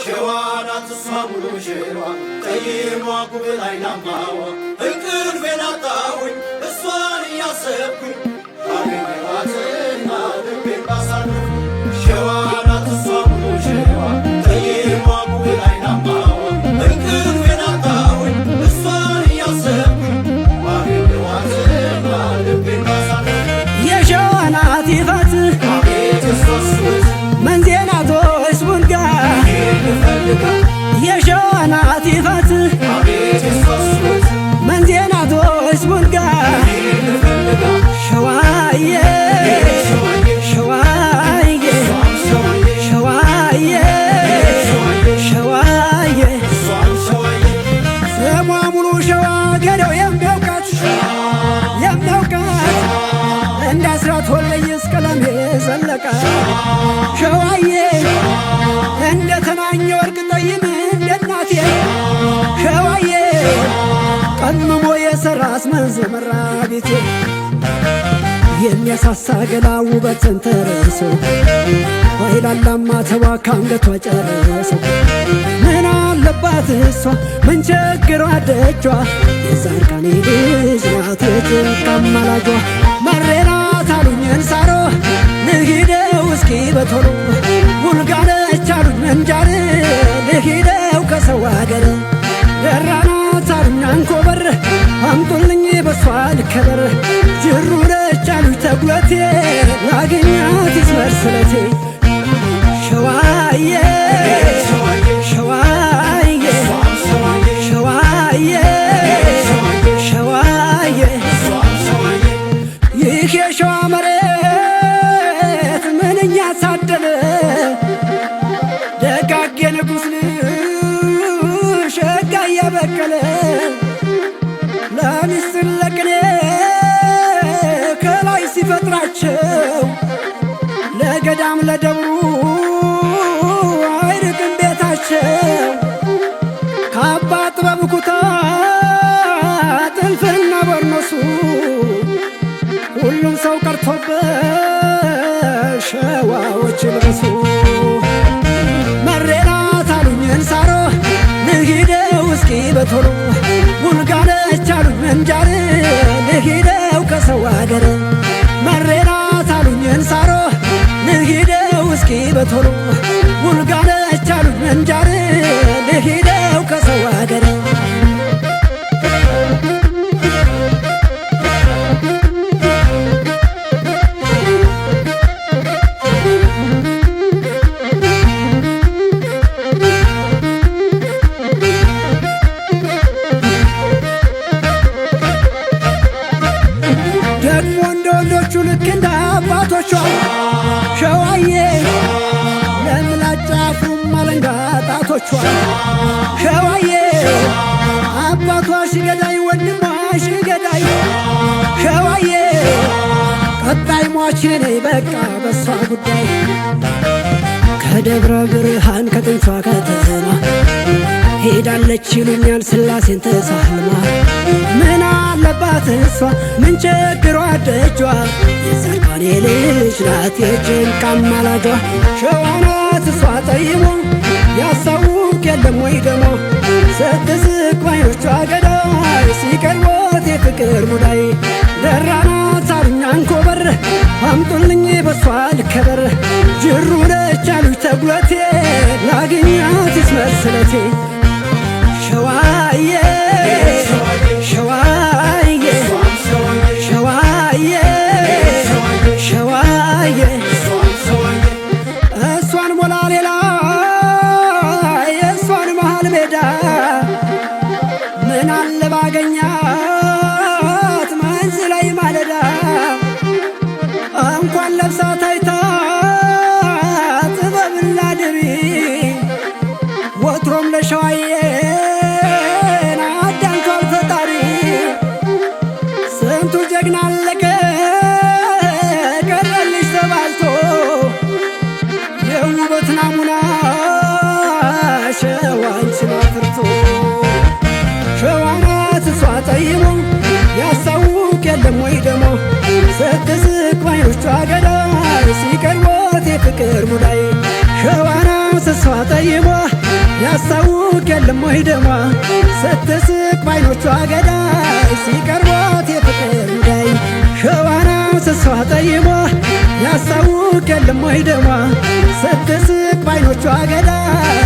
ሸዋናት እሷ ሙሉ ሸዋ ጠይሟ ጉብል አይናማዋ እንቅልፌን አጣሁኝ እሷን እያሰብኩኝ አገኘኋትና ልቤን ባሳልኩኝ ሸዋናት እሷ ሙሉ ሸዋ ጠይሟ ጉብል አይናማዋ እንቅልፌን አጣሁኝ እሷን እያሰብኩኝ አገኘኋትና ልቤን ባሳልኩኝ የሸዋናት ይፋት አቤት የሷስት መንዜናቶች ቡልጋ የሸዋናት ይፋት አቤት የሷስት መንዜናቶች ቡልጋ ሸዋዬ ሸዋዬ ሸዋዬ ሸዋዬ ስሟ ሙሉ ሸዋ ገደው የሚያውቃት እንደ አስራት ወልደየስ ቀለሜ ዘለቃ ሸዋዬ እንደ ተናኘ ወርቅ ጠይም እንደ እናቴ ሸዋዬ ቀምሞ የሰራስ መንዝ መራ ቤቴ የሚያሳሳ ገላ ውበትን ተረሶ ባይላላማ ተዋካ አንገቷ ጨረሶ ምን አለባት እሷ ምን ቸግሯ ደጇ የዛርቃኔ ልጅ ናት የጭንቅ አማላጇ መሬናት አሉኝን ሳሮ ልሂደው እስኪ በቶሎ ቡልጋነች አሉኝ መንጃር ልሂደው ከሰው አገር ደራናት አሉኝ አንኮበር አምጡልኝ በሷ ልከበር ጅሩ ነች አሉኝ ተጉለቴ ላገኛት ይስመር ስለቴ ሸዋዬ ሸዋዬ ሸዋዬ ሸዋዬ ይህ የሸዋ መሬት ምንኛ ታደለ ደጋጌ ንጉሥ ሸጋ እያበቀለ ለሚስትን ለቅኔ ከላይ ሲፈጥራቸው ለገዳም ለደብሩ አይርቅም ቤታቸው ከአባ ጥበብ ኩታ ጥልፍና በርኖሱ ሁሉም ሰው ቀርቶበት ሸዋዎች ልበሱ መሬናት አሉኝን ሳሮ ልሂደው እስኪ በቶሎ ቡልጋነች አሉኝ መንጃር ልሂደው ከሰው አገር መሬናት አሉኝን ሳሮ ልሂደው እስኪ በቶሎ ቡልጋነች አሉኝ መንጃር ልሂደው ከሰው አገር ደግሞ እንደ ወንዶቹ ልክ እንደ አባቶቿ ሸዋዬ ለምላጭ አፉም አለንጋ ጣቶቿ ሸዋዬ አባቷ ሽገዳይ ወንድሟ ሽገዳይ ሸዋዬ ቀጣይ ሟች ነኝ በቃ በሷ ጉዳይ ከደብረ ብርሃን ከጥንቷ ከተማ ሄዳለች ይሉኛል ስላሴን ተሳልማ ምን አለባት እሷ ምን ቸግሯ ደጇ የዛርቃኔ ልጅ ናት የጭንቅ አማላጇ ሸዋናት እሷ ጠይሞ ያሳውቅ የለም ወይ ደሞ ስትስቅ ባይኖቿ ገዳይ ሲቀርቦት የፍቅር ሙዳይ ደራናት አሉኝ አንኮበር አምጡልኝ በሷ ልከበር ጅሩ ነች አሉኝ ተጉለቴ ላገኛት ይስመር ስለቴ ሸዋዬ ሸዋዬ ሸዋዬ ሸዋዬ እሷን ሞላ ሌላ የእሷን መሃል ሜዳ ምን አለ ባገኛት መንዝ ላይ ማለዳ እንኳን ለብሳ ታይታ ጥበብና ድሪ ወትሮም ለሸዋዬ አዳንቷል ፈጣሪ ስንቱ ጀግና አለቀ ቀረልሽ ተባልቶ የውበት ናሙና ሸዋንችን አፍርቶ ሸዋናት እሷ ጠይሞ ያሳውቅ የለም ወይ ደሞ ስትስቅ ባይኖቿ ገዳይ ሲቀርቦት የፍቅር ሙዳይ ሸዋናት እሷ ጠይሞ ያሳውቅ የለም ወይ ደሟ ስትስቅ ባይኖቿ ገዳይ ሲቀርቦት የፍቅር ሙዳይ ሸዋና ስሷ ጠይሟ ያሳውቅ የለም ወይ ደሟ ስትስቅ ባይኖቿ ገዳይ